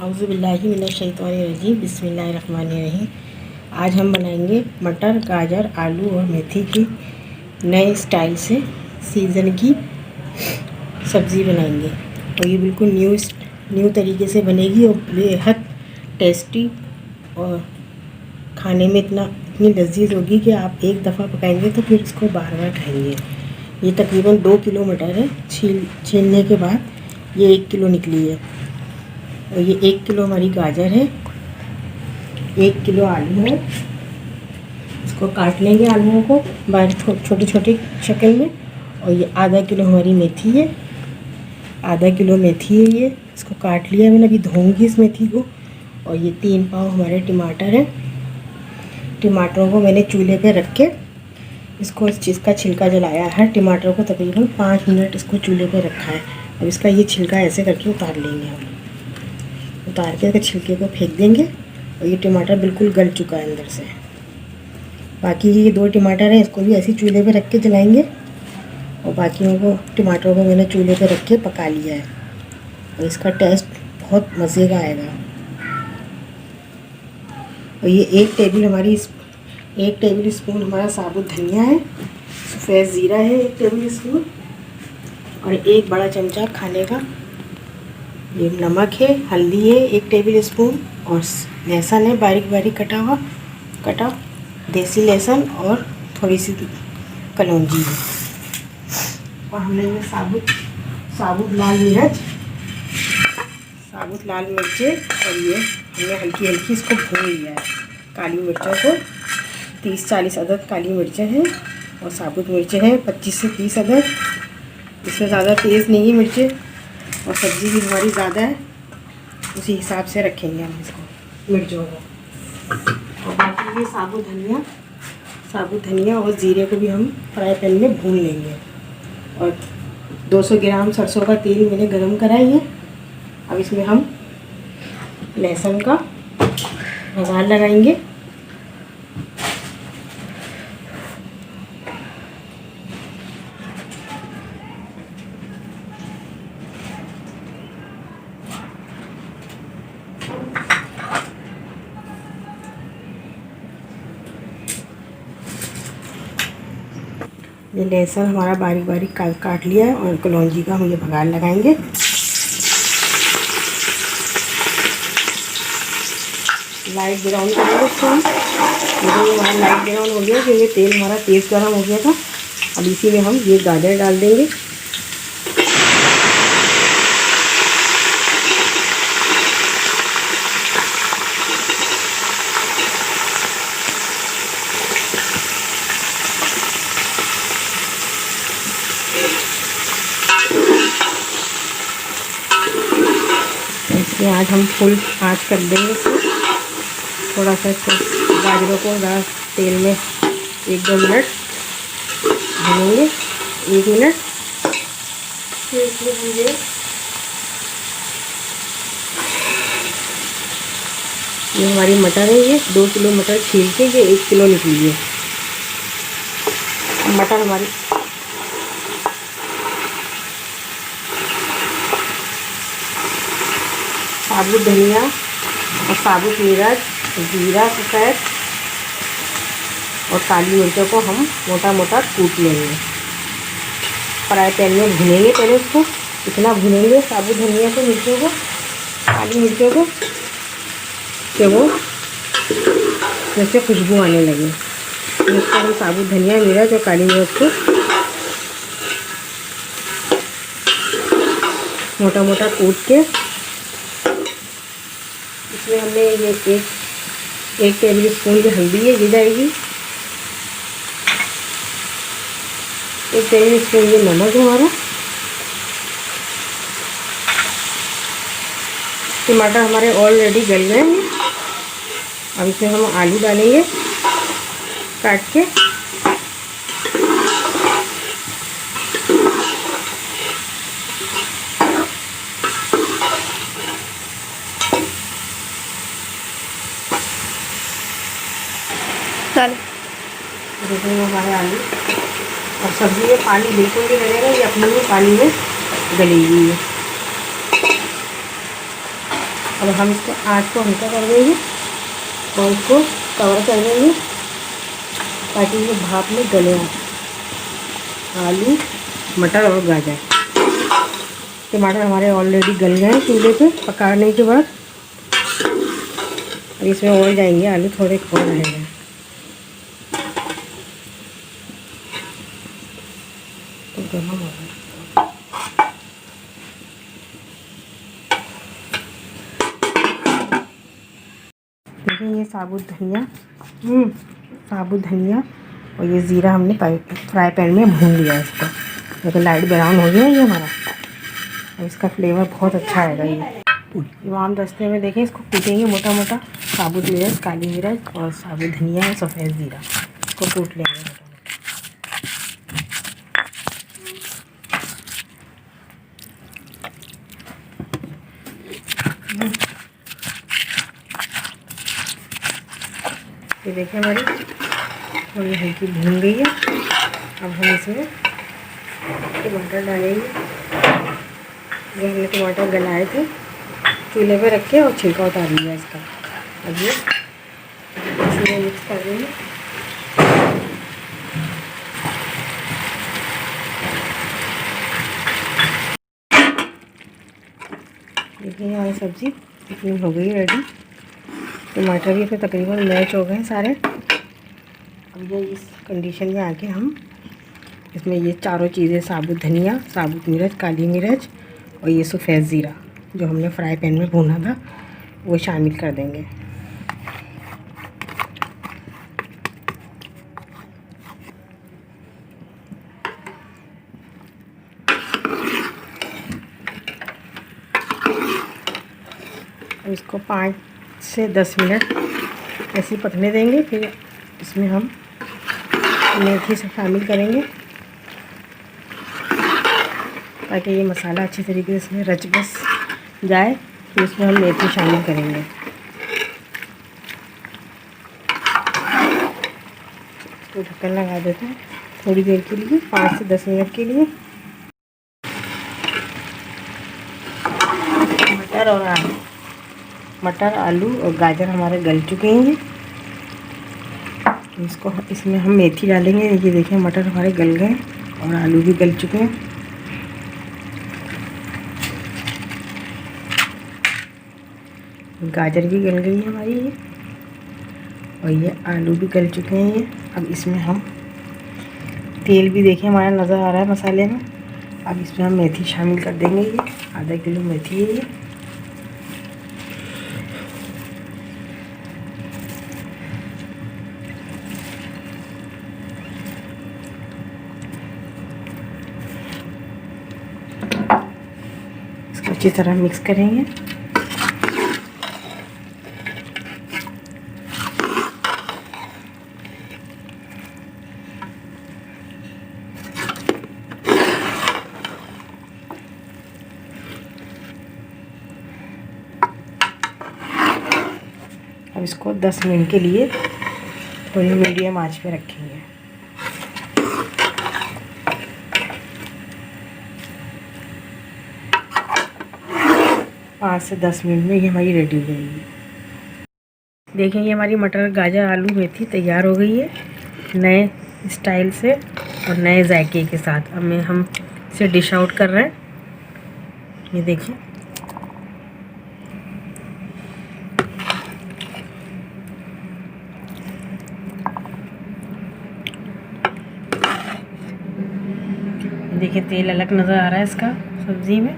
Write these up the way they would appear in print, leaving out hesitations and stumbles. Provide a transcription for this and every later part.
औज़ुबिल्लाहि मिनश्शैतानिर्रजीम बिस्मिल्लाहिर्रहमानिर्रहीम। आज हम बनाएंगे मटर, गाजर, आलू और मेथी की नए स्टाइल से सीज़न की सब्ज़ी बनाएंगे। और ये बिल्कुल न्यू तरीके से बनेगी और बेहद टेस्टी और खाने में इतनी लजीज होगी कि आप एक दफ़ा पकाएंगे तो फिर इसको बार बार खाएंगे। ये तकरीबन 2 किलो मटर है। छीलने के बाद ये 1 किलो निकली है। और ये 1 किलो हमारी गाजर है, 1 किलो आलू है। इसको काट लेंगे आलूओं को बारीक छोटी छोटी शक्ल में। और ये आधा किलो हमारी मेथी है, आधा किलो मेथी है। ये इसको काट लिया मैंने, अभी धोऊंगी इस मेथी को। और ये 3 पाव हमारे टमाटर है। टमाटरों को मैंने चूल्हे पे रख के इसको इस चीज़ का छिलका जलाया है। टमाटर को तकरीबन 5 मिनट इसको चूल्हे पे रखा है। अब इसका ये छिलका ऐसे करके उतार लेंगे हम। उतार के छिलके को फेंक देंगे। और ये टमाटर बिल्कुल गल चुका है अंदर से। बाकी ये 2 टमाटर हैं, इसको भी ऐसे चूल्हे पे रख के जलाएंगे। और बाकियों को टमाटरों को मैंने चूल्हे पे रख के पका लिया है। और इसका टेस्ट बहुत मज़े का आएगा। और ये 1 टेबल स्पून हमारा साबुत धनिया है, सफ़ेद ज़ीरा है 1 टेबल स्पून, और 1 बड़ा चमचा खाने का ये नमक है, हल्दी है 1 टेबल स्पून, और लहसुन है बारीक बारीक कटा देसी लहसुन, और थोड़ी सी कलौंजी है। और हमने ये साबुत लाल मिर्चें, और ये हमने हल्की हल्की इसको भून लिया है। काली मिर्चों को 30-40 अदद काली मिर्चें हैं, और साबुत मिर्चें हैं 25 से 30 अदद। इसमें ज़्यादा तेज़ नहीं है मिर्चें, और सब्ज़ी भी हमारी ज़्यादा है, उसी हिसाब से रखेंगे हम इसको मिर्चों को। और बाकी ये साबुत धनिया और ज़ीरे को भी हम फ्राई पैन में भून लेंगे। और 200 ग्राम सरसों का तेल मैंने गरम कराई है। अब इसमें हम लहसुन का बघार लगाएंगे। ये लहसुन हमारा बारीक बारीक काट लिया है, और कलौंजी का हम ये बघार लगाएंगे। लाइट ब्राउन करेंगे इसको हम। ये हमारा लाइट ब्राउन हो गया क्योंकि तेल हमारा तेज़ गर्म हो गया था। अब इसी में हम ये गाजर डाल देंगे। इसमें आज हम फुल आँच कर देंगे इसको। थोड़ा सा गाजरों को तेल में 1-2 मिनट भूनेंगे, 1 मिनट। फिर इसमें हम ये हमारी मटर है, ये 2 किलो मटर छील के ये 1 किलो निकली है मटर हमारी। साबुत धनिया और साबुत मिर्च, जीरा सफ़ेद और काली मिर्चों को हम मोटा मोटा कूट लेंगे। फ्राई पैन में भूनेंगे पहले उसको। इतना भूनेंगे साबुत धनिया को, मिर्चों को, काली मिर्चों को, कि वो जैसे खुशबू आने लगे। इसको हम साबुत धनिया, मिर्च और काली मिर्च को मोटा मोटा कूट के इसमें हमने ये 1 टेबल स्पून की हल्दी है, ये जाएगी। 1 टेबल स्पून ये नमक है हमारा। टमाटर हमारे ऑलरेडी गल गए हैं। अब इसमें हम आलू डालेंगे काट के। देखिए हमारे आलू और सब्ज़ी में पानी बिल्कुल नहीं लगेगा, ये अपने ही पानी में गली हुई है। अब हम इसको आँच को हल्का कर देंगे और इसको कवर कर देंगे ताकि ये भाप में गले आलू, मटर और गाजर। टमाटर हमारे ऑलरेडी गल गए हैं चूल्हे पे पकाने के बाद। अब इसमें और जाएंगे आलू, थोड़े और रहेंगे। तो गर्म हो रहा है। देखिए ये साबुत धनिया और ये ज़ीरा हमने फ्राई पैन में भून लिया है इसको। देखो लाइट ब्राउन हो गया ये हमारा और इसका फ्लेवर बहुत अच्छा आएगा। ये इमाम दस्ते में देखें इसको कूटेंगे मोटा मोटा। साबुत मिर्च, काली मिर्च और साबुत धनिया और सफ़ेद ज़ीरा इसको कूट लेंगे मोटा मोटा। ये देखिए हमारी थोड़ी हल्की भून गई है। अब हम इसमें टमाटर डालेंगे। जो हमने टमाटर गलाए थे चूल्हे पे रख के और छिलका उतार लिया इसका। अब ये इसमें मिक्स कर देंगे। देखिए हमारी सब्ज़ी इतनी हो गई रेडी। टमाटर भी फिर तकरीबन मैच हो गए सारे। अब ये इस कंडीशन में आके हम इसमें ये चारों चीज़ें साबुत धनिया, साबुत मिर्च, काली मिर्च और ये सफ़ेद ज़ीरा जो हमने फ्राई पैन में भूना था वो शामिल कर देंगे। अब इसको 5 से 10 मिनट ऐसे पकने देंगे। फिर इसमें हम मेथी से शामिल करेंगे ताकि ये मसाला अच्छी तरीके से इसमें रच बस जाए। फिर इसमें हम मेथी शामिल करेंगे। तो ढक्कन लगा देते हैं थोड़ी देर के लिए, 5 से 10 मिनट के लिए। मटर, आलू और गाजर हमारे गल चुके हैं। इसको इसमें हम मेथी डालेंगे। ये देखिए मटर हमारे गल गए और आलू भी गल चुके हैं। गाजर भी गल गई है हमारी ये और ये आलू भी गल चुके हैं ये। अब इसमें हम तेल भी देखिए हमारा नज़र आ रहा है मसाले में। अब इसमें हम मेथी शामिल कर देंगे। ये आधा किलो मेथी है ये। इसको अच्छी तरह मिक्स करेंगे। अब इसको 10 मिनट के लिए थोड़ी मीडियम आंच पे रखेंगे। पाँच से 10 मिनट में ये हमारी रेडी हो जाएगी। देखिए ये हमारी मटर, गाजर, आलू, मेथी तैयार हो गई है नए स्टाइल से और नए जायके के साथ। अब हम इसे डिश आउट कर रहे हैं। ये देखिए देखिए तेल अलग नज़र आ रहा है इसका सब्ज़ी में।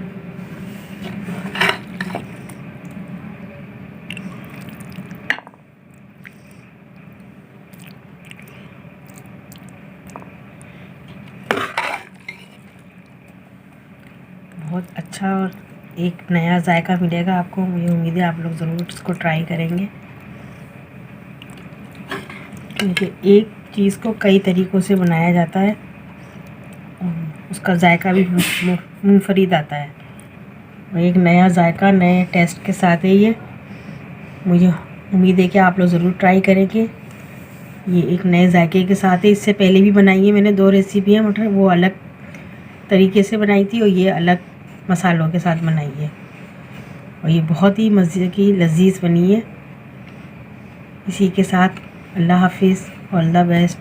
बहुत अच्छा और एक नया जायका मिलेगा आपको। मुझे उम्मीद है आप लोग ज़रूर इसको ट्राई करेंगे क्योंकि एक चीज़ को कई तरीक़ों से बनाया जाता है, उसका जायका भी मुनफरिद आता है और एक नया जायका नए टेस्ट के साथ है ये। मुझे उम्मीद है कि आप लोग ज़रूर ट्राई करेंगे। ये एक नए जायके के साथ है। इससे पहले भी बनाई है मैंने 2 रेसिपियाँ मटर, वो अलग तरीके से बनाई थी और ये अलग मसालों के साथ बनाई है। और ये बहुत ही मज़े की लजीज बनी है। इसी के साथ अल्लाह हाफिज़ और अल्लाह बेस्ट।